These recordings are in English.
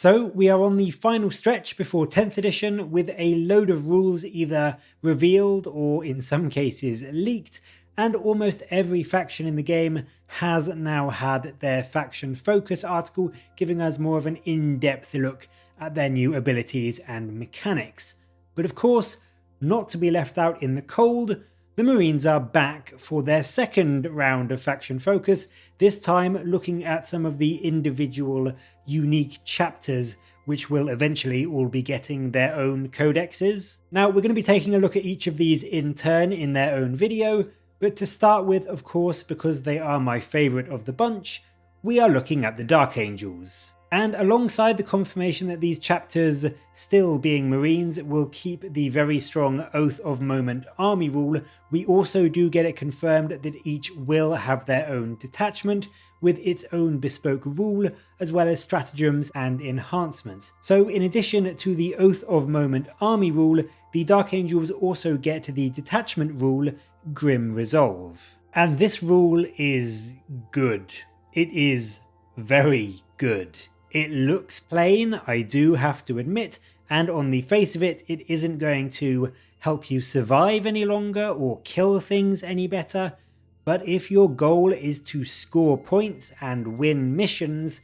So we are on the final stretch before 10th edition with a load of rules either revealed or in some cases leaked, and almost every faction in the game has now had their faction focus article giving us more of an in-depth look at their new abilities and mechanics. But of course, not to be left out in the cold, the Marines are back for their second round of faction focus, this time looking at some of the individual unique chapters which will eventually all be getting their own codexes. Now we're going to be taking a look at each of these in turn in their own video, but to start with, of course, because they are my favourite of the bunch, we are looking at the Dark Angels. And alongside the confirmation that these chapters, still being Marines, will keep the very strong Oath of Moment army rule, we also do get it confirmed that each will have their own detachment with its own bespoke rule, as well as stratagems and enhancements. So in addition to the Oath of Moment army rule, the Dark Angels also get the detachment rule, Grim Resolve. And this rule is good. It is very good. It looks plain, I do have to admit, and on the face of it, it isn't going to help you survive any longer or kill things any better. But if your goal is to score points and win missions,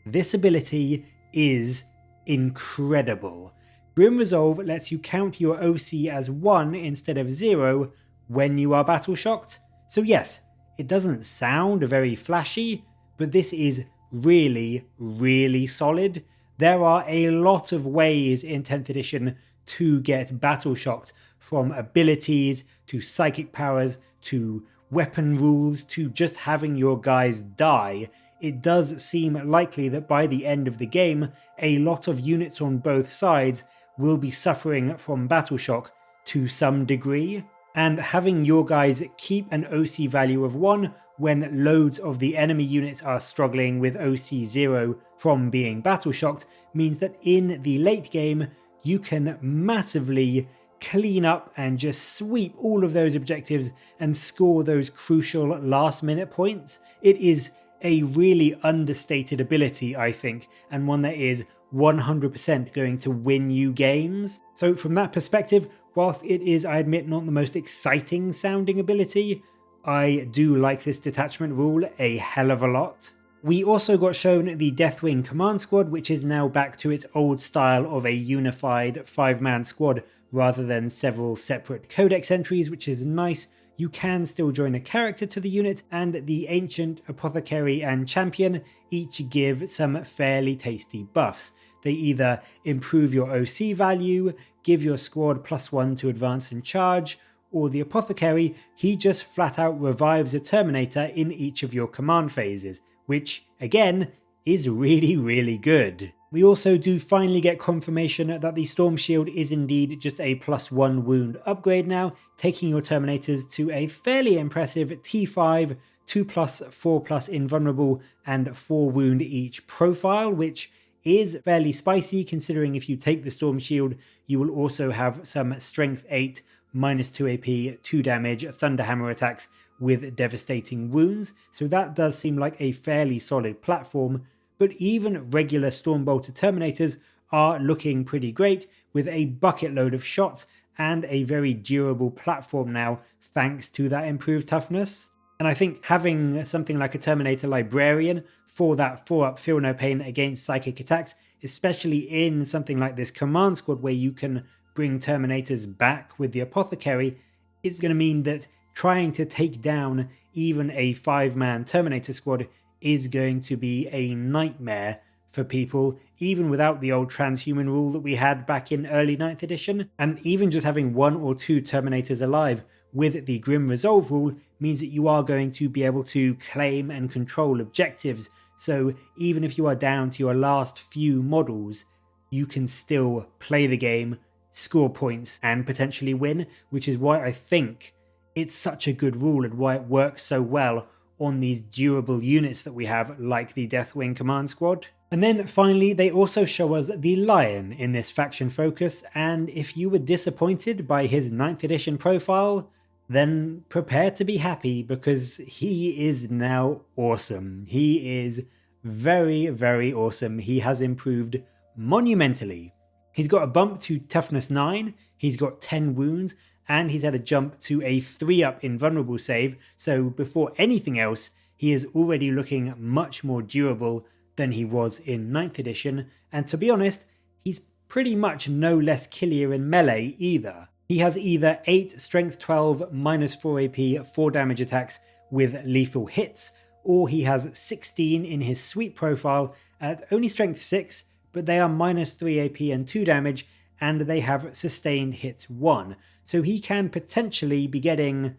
this ability is incredible. Grim Resolve lets you count your OC as 1 instead of 0 when you are battle shocked. So yes, it doesn't sound very flashy, but this is really solid. There are a lot of ways in 10th edition to get battle shocked, from abilities to psychic powers to weapon rules to just having your guys die. It does seem likely that by the end of the game, a lot of units on both sides will be suffering from battle shock to some degree, and having your guys keep an OC value of 1 when loads of the enemy units are struggling with OC 0 from being battle shocked means that in the late game you can massively clean up and just sweep all of those objectives and score those crucial last minute points. It is a really understated ability, I think, and one that is 100% going to win you games. So from that perspective, whilst it is, I admit, not the most exciting sounding ability, I do like this detachment rule a hell of a lot. We also got shown the Deathwing command squad, which is now back to its old style of a unified 5-man squad rather than several separate codex entries, which is nice. You can still join a character to the unit, and the Ancient, Apothecary and Champion each give some fairly tasty buffs. They either improve your OC value, give your squad +1 to advance and charge, or the Apothecary, he just flat out revives a Terminator in each of your command phases, which again is really good. We also do finally get confirmation that the Storm Shield is indeed just a +1 wound upgrade now, taking your Terminators to a fairly impressive T5, 2+, 4+ invulnerable and 4 wound each profile, which is fairly spicy considering if you take the Storm Shield you will also have some Strength 8, -2 AP, 2 damage, Thunderhammer attacks with devastating wounds, so that does seem like a fairly solid platform. But even regular Stormbolter Terminators are looking pretty great, with a bucket load of shots and a very durable platform now thanks to that improved toughness. And I think having something like a Terminator Librarian for that 4-up Feel No Pain against psychic attacks, especially in something like this command squad where you can bring Terminators back with the Apothecary, it's going to mean that trying to take down even a 5-man Terminator squad is going to be a nightmare for people, even without the old transhuman rule that we had back in early 9th edition. And even just having 1 or 2 Terminators alive with the Grim Resolve rule means that you are going to be able to claim and control objectives. So even if you are down to your last few models, you can still play the game, score points and potentially win, which is why I think it's such a good rule and why it works so well on these durable units that we have, like the Deathwing command squad. And then finally, they also show us the Lion in this faction focus, and if you were disappointed by his 9th edition profile, then prepare to be happy because he is now awesome. He is very awesome. He has improved monumentally. He's got a bump to toughness 9, he's got 10 wounds, and he's had a jump to a 3-up invulnerable save, so before anything else, he is already looking much more durable than he was in 9th edition, and to be honest, he's pretty much no less killier in melee either. He has either 8 strength 12 minus 4 AP 4 damage attacks with lethal hits, or he has 16 in his sweep profile at only strength 6, but they are minus 3 AP and 2 damage, and they have sustained hits 1. So he can potentially be getting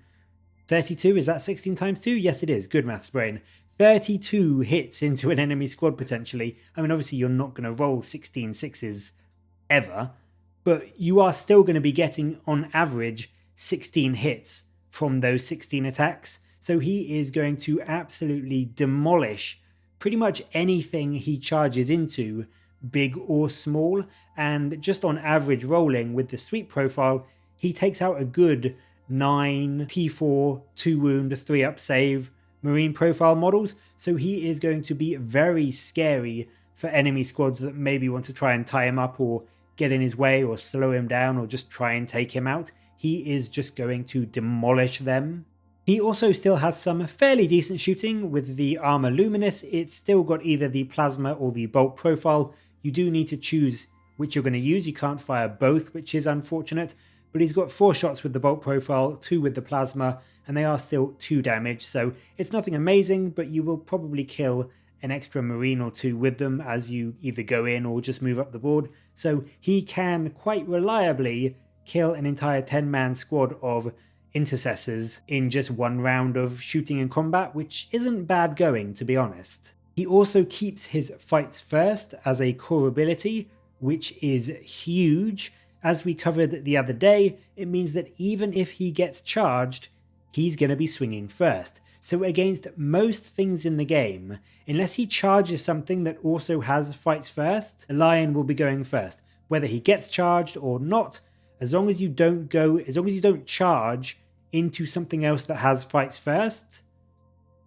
32, is that 16 times 2? Yes it is, good maths brain. 32 hits into an enemy squad potentially. I mean obviously you're not going to roll 16 sixes ever, but you are still going to be getting on average 16 hits from those 16 attacks. So he is going to absolutely demolish pretty much anything he charges into, big or small, and just on average rolling with the sweep profile, he takes out a good 9 T4, 2 wound, 3-up save marine profile models, so he is going to be very scary for enemy squads that maybe want to try and tie him up or get in his way or slow him down or just try and take him out. He is just going to demolish them. He also still has some fairly decent shooting with the Armor Luminous. It's still got either the plasma or the bolt profile. You do need to choose which you're going to use. You can't fire both, which is unfortunate. But he's got 4 shots with the bolt profile, 2 with the plasma, and they are still 2 damage. So it's nothing amazing, but you will probably kill an extra marine or 2 with them as you either go in or just move up the board. So he can quite reliably kill an entire 10-man squad of intercessors in just 1 round of shooting and combat, which isn't bad going, to be honest. He also keeps his fights first as a core ability, which is huge. As we covered the other day, it means that even if he gets charged, he's going to be swinging first. So against most things in the game, unless he charges something that also has fights first, the lion will be going first. Whether he gets charged or not, as long as you don't charge into something else that has fights first,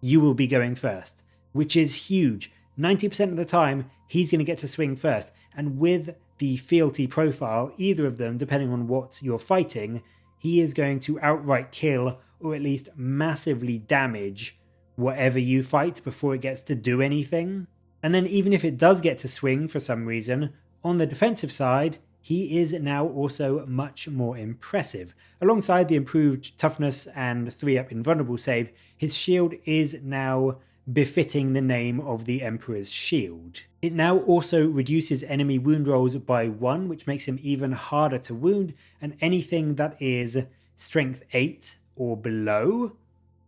you will be going first, which is huge. 90% of the time, he's going to get to swing first. And with the fealty profile, either of them, depending on what you're fighting, he is going to outright kill or at least massively damage whatever you fight before it gets to do anything. And then even if it does get to swing for some reason, on the defensive side, he is now also much more impressive. Alongside the improved toughness and 3-up invulnerable save, his shield is now befitting the name of the Emperor's Shield. It now also reduces enemy wound rolls by 1, which makes him even harder to wound, and anything that is strength 8 or below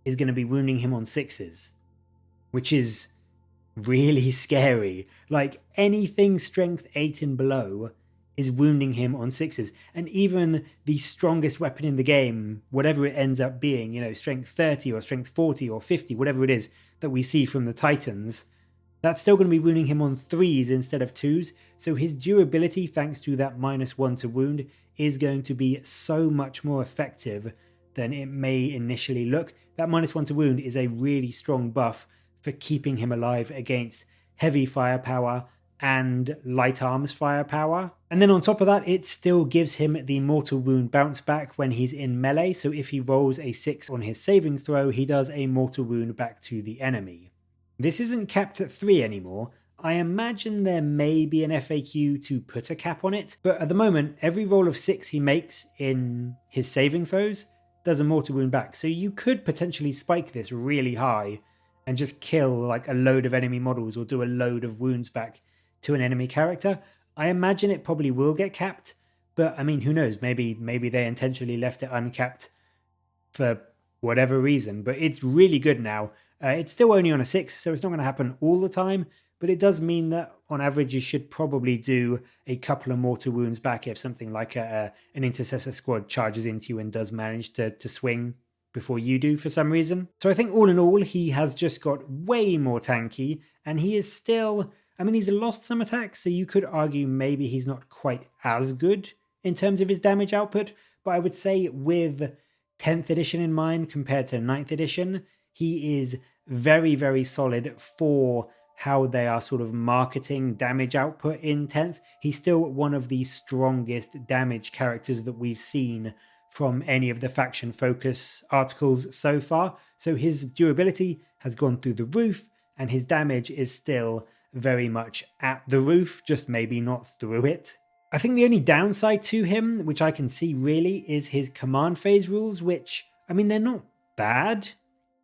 is going to be wounding him on 6s, which is really scary. Like anything strength 8 and below is wounding him on 6s, and even the strongest weapon in the game, whatever it ends up being, you know, strength 30 or strength 40 or 50, whatever it is that we see from the Titans, that's still going to be wounding him on 3s instead of 2s, so his durability, thanks to that -1 to wound, is going to be so much more effective than it may initially look. That -1 to wound is a really strong buff for keeping him alive against heavy firepower and light arms firepower. And then on top of that, it still gives him the mortal wound bounce back when he's in melee, so if he rolls a 6 on his saving throw, he does a mortal wound back to the enemy. This isn't capped at 3 anymore. I imagine there may be an FAQ to put a cap on it, but at the moment, every roll of 6 he makes in his saving throws does a mortal wound back, so you could potentially spike this really high and just kill like a load of enemy models or do a load of wounds back to an enemy character. I imagine it probably will get capped, but I mean, who knows? Maybe they intentionally left it uncapped for whatever reason, but it's really good now. It's still only on a 6, so it's not going to happen all the time, but it does mean that on average you should probably do a couple of mortal wounds back if something like an intercessor squad charges into you and does manage to swing before you do for some reason. So I think all in all, he has just got way more tanky, and he is still, I mean, he's lost some attacks, so you could argue maybe he's not quite as good in terms of his damage output, but I would say with 10th edition in mind compared to 9th edition, he is very, very solid for how they are sort of marketing damage output in 10th, he's still one of the strongest damage characters that we've seen from any of the faction focus articles so far. So his durability has gone through the roof, and his damage is still very much at the roof, just maybe not through it. I think the only downside to him, which I can see really, is his command phase rules, which, I mean, they're not bad.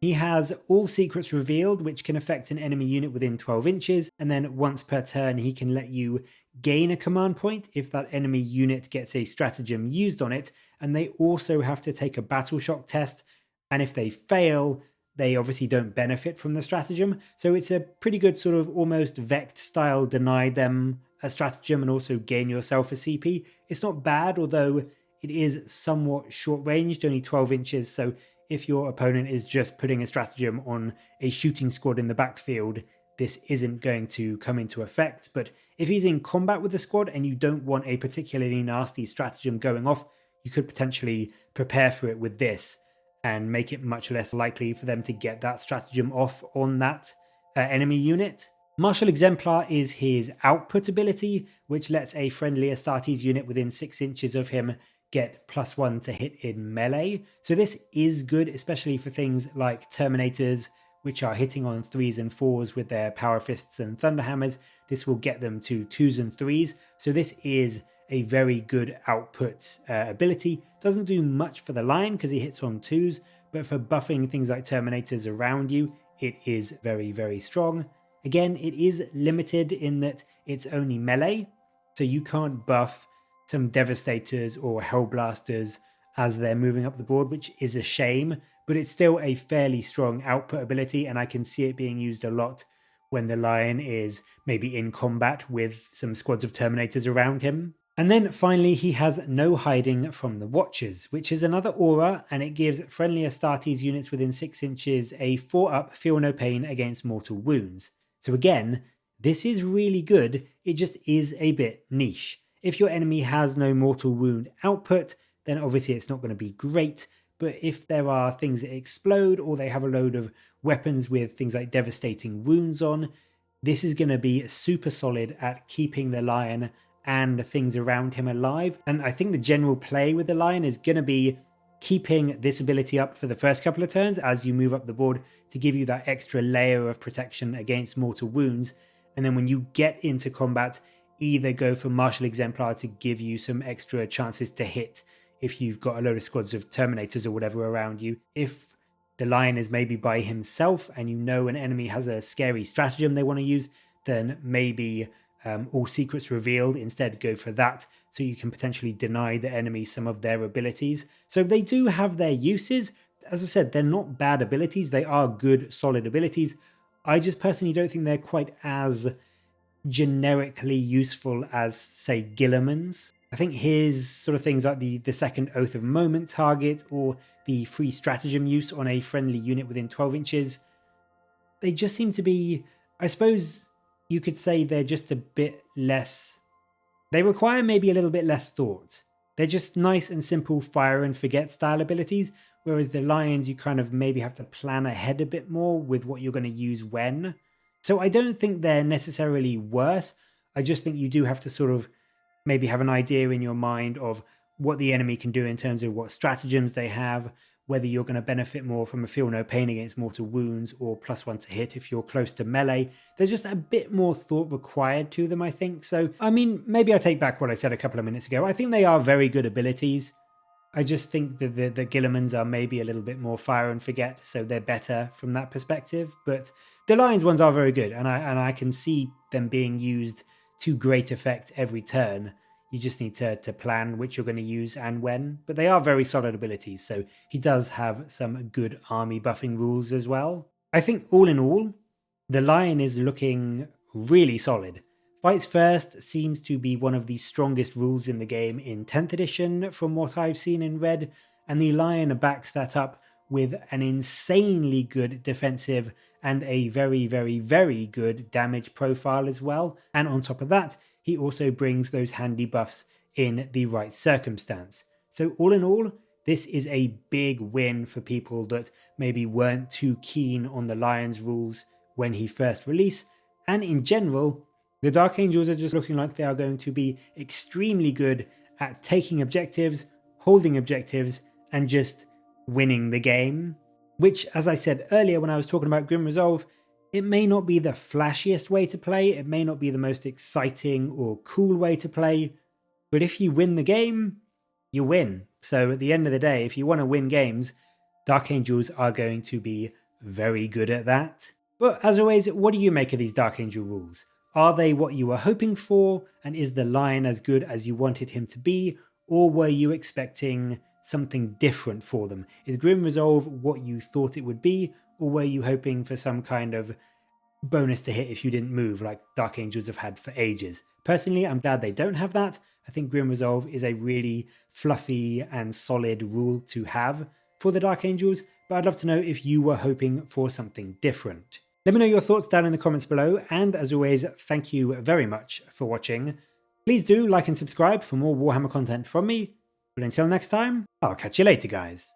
He has all secrets revealed, which can affect an enemy unit within 12 inches, and then once per turn he can let you gain a command point if that enemy unit gets a stratagem used on it, and they also have to take a battle shock test, and if they fail, they obviously don't benefit from the stratagem. So it's a pretty good sort of almost Vect style deny them a stratagem and also gain yourself a CP. It's not bad, although it is somewhat short ranged, only 12 inches, so if your opponent is just putting a stratagem on a shooting squad in the backfield, this isn't going to come into effect. But if he's in combat with the squad and you don't want a particularly nasty stratagem going off, you could potentially prepare for it with this and make it much less likely for them to get that stratagem off on that enemy unit. Martial Exemplar is his output ability, which lets a friendly Astartes unit within 6 inches of him get +1 to hit in melee. So this is good, especially for things like Terminators, which are hitting on 3s and 4s with their Power Fists and Thunderhammers. This will get them to 2s and 3s. So this is a very good output ability. Doesn't do much for the Lion because he hits on 2s, but for buffing things like Terminators around you, it is very, very strong. Again, it is limited in that it's only melee, so you can't buff some Devastators or Hellblasters as they're moving up the board, which is a shame, but it's still a fairly strong output ability, and I can see it being used a lot when the Lion is maybe in combat with some squads of Terminators around him. And then finally, he has no hiding from the Watchers, which is another aura, and it gives friendly Astartes units within 6 inches a 4-up feel no pain against mortal wounds. So again, this is really good, it just is a bit niche. If your enemy has no mortal wound output, then obviously it's not going to be great, but if there are things that explode or they have a load of weapons with things like devastating wounds on, this is going to be super solid at keeping the Lion and things around him alive. And I think the general play with the Lion is going to be keeping this ability up for the first couple of turns as you move up the board to give you that extra layer of protection against mortal wounds. And then when you get into combat, either go for Martial Exemplar to give you some extra chances to hit if you've got a load of squads of Terminators or whatever around you. If the Lion is maybe by himself and you know an enemy has a scary stratagem they want to use, then maybe all secrets revealed, instead go for that, so you can potentially deny the enemy some of their abilities. So they do have their uses. As I said, they're not bad abilities, they are good, solid abilities. I just personally don't think they're quite as generically useful as, say, Guilliman's. I think his sort of things like the second Oath of Moment target or the free stratagem use on a friendly unit within 12 inches, they just seem to be, I suppose you could say they're just a bit less, they require maybe a little bit less thought. They're just nice and simple fire and forget style abilities, whereas the Lions you kind of maybe have to plan ahead a bit more with what you're going to use when. So I don't think they're necessarily worse. I just think you do have to sort of maybe have an idea in your mind of what the enemy can do in terms of what stratagems they have, whether you're going to benefit more from a feel no pain against mortal wounds or +1 to hit if you're close to melee. There's just a bit more thought required to them, I think. So, I mean, maybe I take back what I said a couple of minutes ago. I think they are very good abilities. I just think that the Guillimans are maybe a little bit more fire and forget, so they're better from that perspective. But the Lions ones are very good, and I can see them being used to great effect every turn. You just need to plan which you're going to use and when. But they are very solid abilities, so he does have some good army buffing rules as well. I think all in all, the Lion is looking really solid. Fights First seems to be one of the strongest rules in the game in 10th edition from what I've seen in Red, and the Lion backs that up with an insanely good defensive and a very, very, very good damage profile as well. And on top of that, he also brings those handy buffs in the right circumstance. So all in all, this is a big win for people that maybe weren't too keen on the Lion's rules when he first released. And in general, the Dark Angels are just looking like they are going to be extremely good at taking objectives, holding objectives, and just winning the game. Which, as I said earlier when I was talking about Grim Resolve, it may not be the flashiest way to play, it may not be the most exciting or cool way to play, but if you win the game, you win. So at the end of the day, if you want to win games, Dark Angels are going to be very good at that. But as always, what do you make of these Dark Angel rules? Are they what you were hoping for, and is the Lion as good as you wanted him to be, or were you expecting something different for them? Is Grim Resolve what you thought it would be, or were you hoping for some kind of bonus to hit if you didn't move like Dark Angels have had for ages? Personally, I'm glad they don't have that. I think Grim Resolve is a really fluffy and solid rule to have for the Dark Angels, but I'd love to know if you were hoping for something different. Let me know your thoughts down in the comments below, and as always, thank you very much for watching. Please do like and subscribe for more Warhammer content from me, but until next time, I'll catch you later, guys.